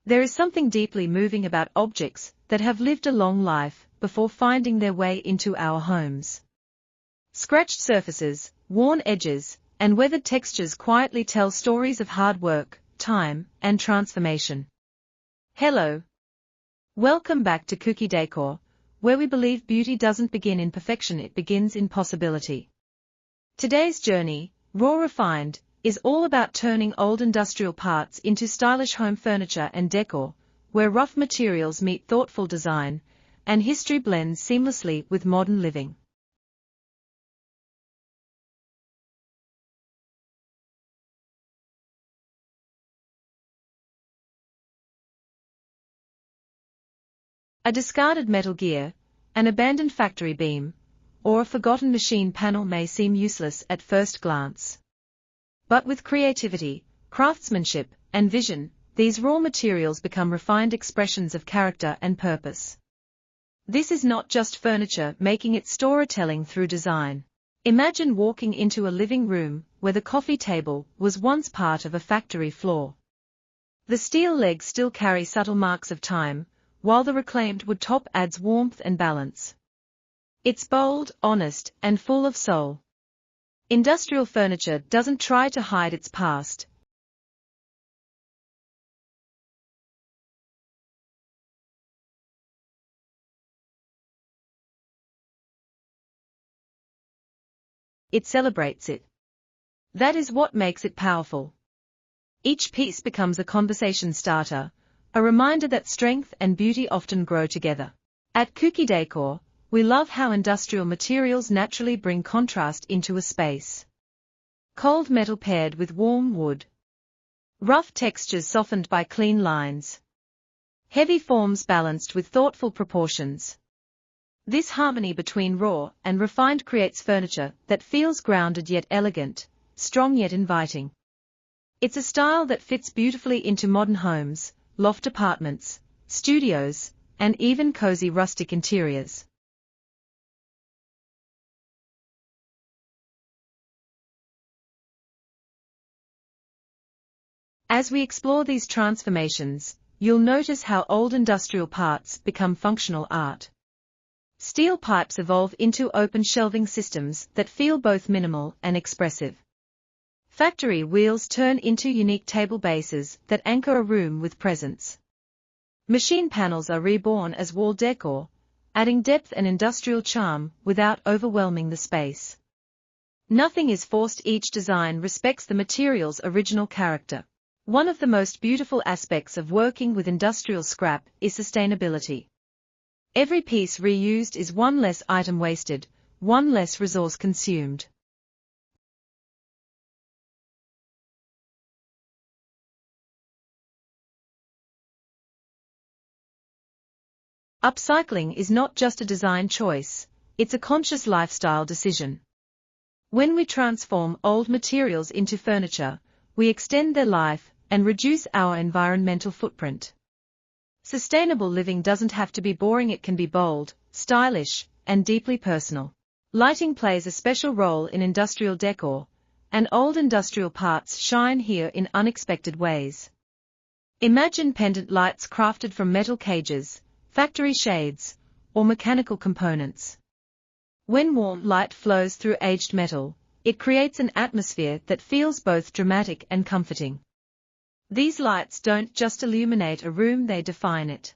There is something deeply moving about objects that have lived a long life before finding their way into our homes. Scratched surfaces, worn edges, and weathered textures quietly tell stories of hard work, time, and transformation. Hello. Welcome back to Kuki Decor, where we believe beauty doesn't begin in perfection, it begins in possibility. Today's journey, raw refined, is all about turning old industrial parts into stylish home furniture and decor, where rough materials meet thoughtful design, and history blends seamlessly with modern living. A discarded metal gear, an abandoned factory beam, or a forgotten machine panel may seem useless at first glance. But with creativity, craftsmanship, and vision, these raw materials become refined expressions of character and purpose. This is not just furniture making its storytelling through design. Imagine walking into a living room where the coffee table was once part of a factory floor. The steel legs still carry subtle marks of time, while the reclaimed wood top adds warmth and balance. It's bold, honest, and full of soul. Industrial furniture doesn't try to hide its past. It celebrates it. That is what makes it powerful. Each piece becomes a conversation starter, a reminder that strength and beauty often grow together. At Kuki Decor, we love how industrial materials naturally bring contrast into a space. Cold metal paired with warm wood. Rough textures softened by clean lines. Heavy forms balanced with thoughtful proportions. This harmony between raw and refined creates furniture that feels grounded yet elegant, strong yet inviting. It's a style that fits beautifully into modern homes, loft apartments, studios, and even cozy rustic interiors. As we explore these transformations, you'll notice how old industrial parts become functional art. Steel pipes evolve into open shelving systems that feel both minimal and expressive. Factory wheels turn into unique table bases that anchor a room with presence. Machine panels are reborn as wall decor, adding depth and industrial charm without overwhelming the space. Nothing is forced, each design respects the material's original character. One of the most beautiful aspects of working with industrial scrap is sustainability. Every piece reused is one less item wasted, one less resource consumed. Upcycling is not just a design choice, it's a conscious lifestyle decision. When we transform old materials into furniture, we extend their life and reduce our environmental footprint. Sustainable living doesn't have to be boring, it can be bold, stylish, and deeply personal. Lighting plays a special role in industrial decor, and old industrial parts shine here in unexpected ways. Imagine pendant lights crafted from metal cages, factory shades, or mechanical components. When warm light flows through aged metal, it creates an atmosphere that feels both dramatic and comforting. These lights don't just illuminate a room, they define it.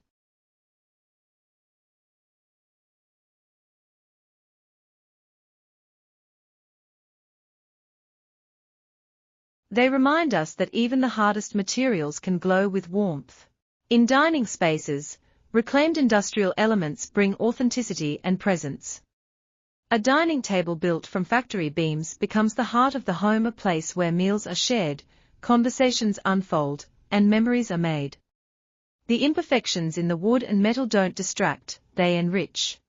They remind us that even the hardest materials can glow with warmth. In dining spaces, reclaimed industrial elements bring authenticity and presence. A dining table built from factory beams becomes the heart of the home, a place where meals are shared, conversations unfold, and memories are made. The imperfections in the wood and metal don't distract, they enrich.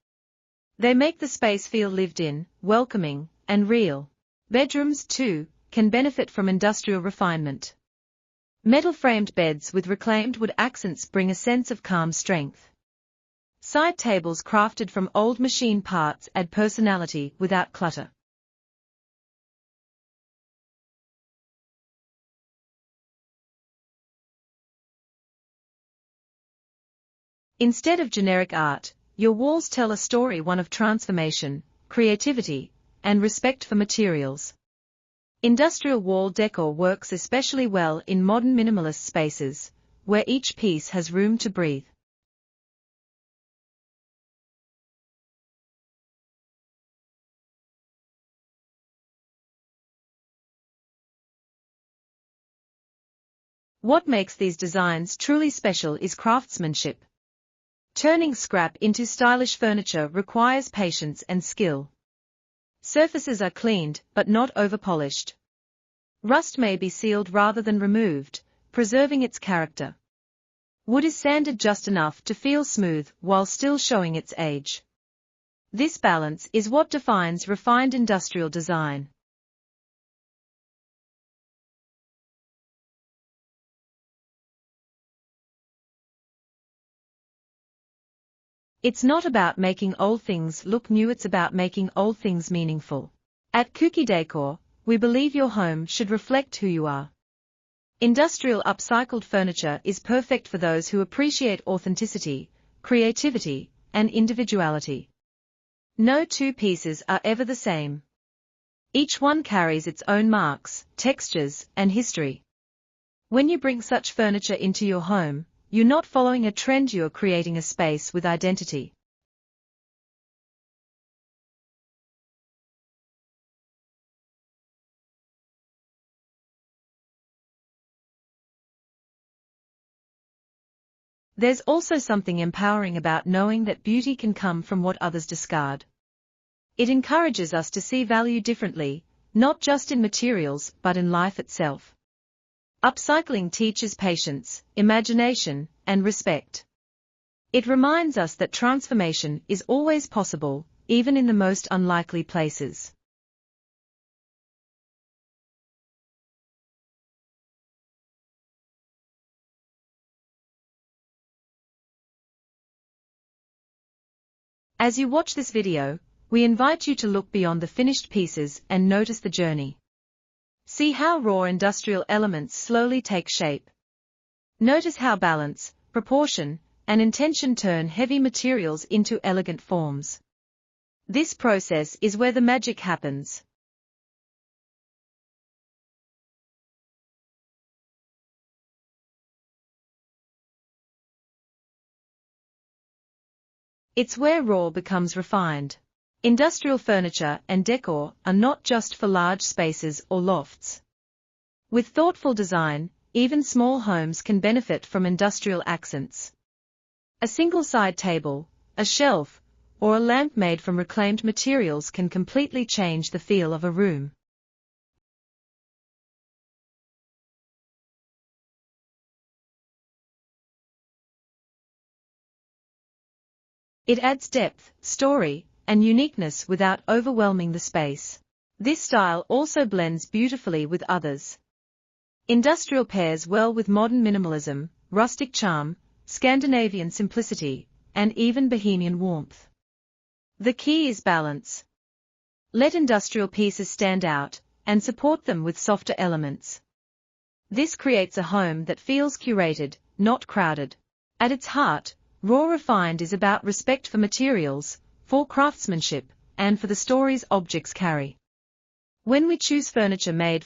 They make the space feel lived in, welcoming, and real. Bedrooms, too, can benefit from industrial refinement. Metal-framed beds with reclaimed wood accents bring a sense of calm strength. Side tables crafted from old machine parts add personality without clutter. Instead of generic art, your walls tell a story, one of transformation, creativity, and respect for materials. Industrial wall decor works especially well in modern minimalist spaces, where each piece has room to breathe. What makes these designs truly special is craftsmanship. Turning scrap into stylish furniture requires patience and skill. Surfaces are cleaned but not overpolished. Rust may be sealed rather than removed, preserving its character. Wood is sanded just enough to feel smooth while still showing its age. This balance is what defines refined industrial design. It's not about making old things look new, it's about making old things meaningful. At Kuki Decor, we believe your home should reflect who you are. Industrial upcycled furniture is perfect for those who appreciate authenticity, creativity, and individuality. No two pieces are ever the same. Each one carries its own marks, textures, and history. When you bring such furniture into your home, you're not following a trend, you're creating a space with identity. There's also something empowering about knowing that beauty can come from what others discard. It encourages us to see value differently, not just in materials but in life itself. Upcycling teaches patience, imagination, and respect. It reminds us that transformation is always possible, even in the most unlikely places. As you watch this video, we invite you to look beyond the finished pieces and notice the journey. See how raw industrial elements slowly take shape. Notice how balance, proportion, and intention turn heavy materials into elegant forms. This process is where the magic happens. It's where raw becomes refined. Industrial furniture and decor are not just for large spaces or lofts. With thoughtful design, even small homes can benefit from industrial accents. A single side table, a shelf, or a lamp made from reclaimed materials can completely change the feel of a room. It adds depth, story, and uniqueness without overwhelming the space. This style also blends beautifully with others. Industrial pairs well with modern minimalism, rustic charm, Scandinavian simplicity, and even bohemian warmth. The key is balance. Let industrial pieces stand out, and support them with softer elements. This creates a home that feels curated, not crowded. At its heart, Raw Refined is about respect for materials, for craftsmanship, and for the stories objects carry. When we choose furniture made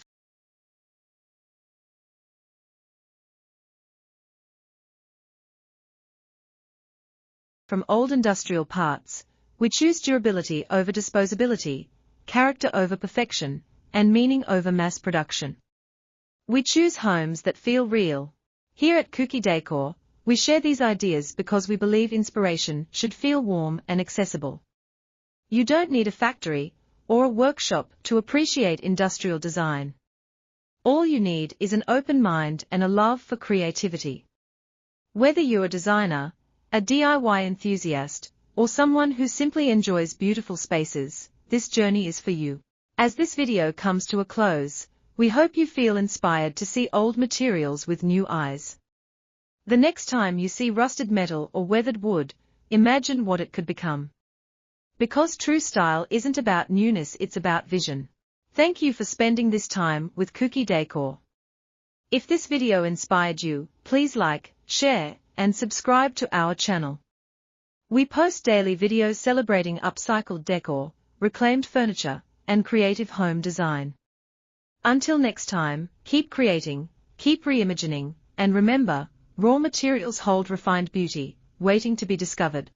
from old industrial parts, we choose durability over disposability, character over perfection, and meaning over mass production. We choose homes that feel real. Here at Kuki Decor, we share these ideas because we believe inspiration should feel warm and accessible. You don't need a factory or a workshop to appreciate industrial design. All you need is an open mind and a love for creativity. Whether you're a designer, a DIY enthusiast, or someone who simply enjoys beautiful spaces, this journey is for you. As this video comes to a close, we hope you feel inspired to see old materials with new eyes. The next time you see rusted metal or weathered wood, imagine what it could become. Because true style isn't about newness, it's about vision. Thank you for spending this time with Kuki Decor. If this video inspired you, please like, share, and subscribe to our channel. We post daily videos celebrating upcycled decor, reclaimed furniture, and creative home design. Until next time, keep creating, keep reimagining, and remember, raw materials hold refined beauty, waiting to be discovered.